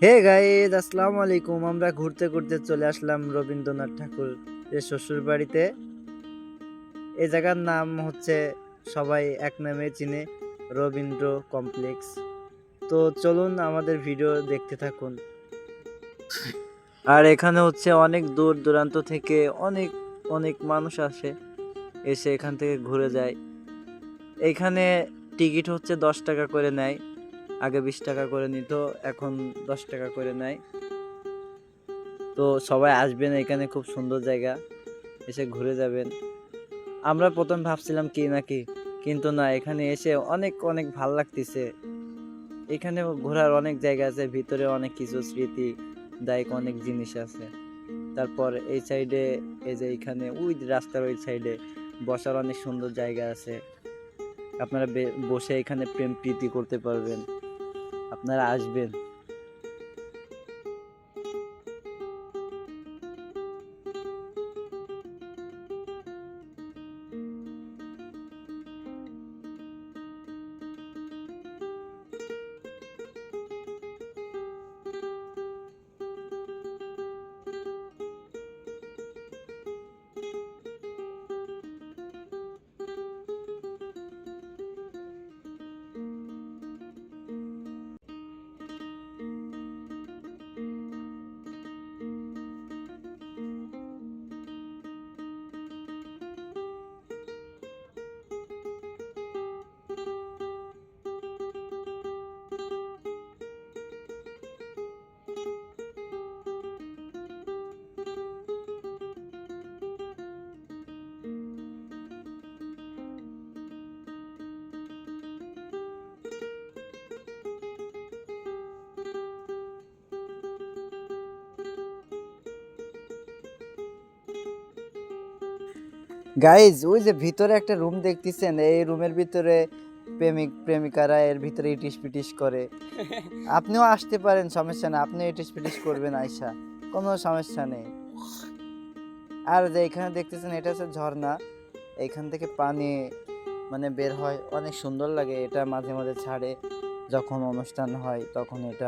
Hey guys, আসসালামু আলাইকুম। আমরা ঘুরতে ঘুরতে চলে আসলাম রবীন্দ্রনাথ ঠাকুর এর শ্বশুর বাড়িতে। এই জায়গার নাম হচ্ছে, সবাই এক নামে চিনে, রবীন্দ্র কমপ্লেক্স। তো চলুন আমাদের ভিডিও দেখতে থাকুন। আর এখানে হচ্ছে অনেক দূর দূরান্ত থেকে অনেক অনেক মানুষ আসে, এসে এখান থেকে ঘুরে যায়। এইখানে টিকিট হচ্ছে 10 টাকা করে নেয়। আগে 20 টাকা করে নিত, এখন 10 টাকা করে নেয়। তো সবাই আসবেন, এখানে খুব সুন্দর জায়গা, এসে ঘুরে যাবেন। আমরা প্রথম ভাবছিলাম কি নাকি, কিন্তু না, এখানে এসে অনেক অনেক ভাল লাগতেছে। এখানে ঘোরার অনেক জায়গা আছে, ভিতরে অনেক কিছু স্মৃতি দায়ক অনেক জিনিস আছে। তারপর এই সাইডে, এই যে এখানে ওই যে রাস্তার ওই সাইডে বসার অনেক সুন্দর জায়গা আছে। আপনারা বসে এখানে প্রেম প্রীতি করতে পারবেন। আপনারা আসবেন। গাইজ, ওই যে ভিতরে একটা রুম দেখতেছেন, এই রুমের ভিতরে প্রেমিক প্রেমিকারা এর ভিতরে ইটিস পিটিস করে। আপনিও আসতে পারেন, সমস্যা না, আপনি ইটিস পিটিস করবেন আয়সা, কোনো সমস্যা নেই। আর যে এখানে দেখতেছেন, এটা হচ্ছে ঝর্ণা। এইখান থেকে পানি মানে বের হয়, অনেক সুন্দর লাগে। এটা মাঝে মাঝে ছাড়ে, যখন অনুষ্ঠান হয় তখন এটা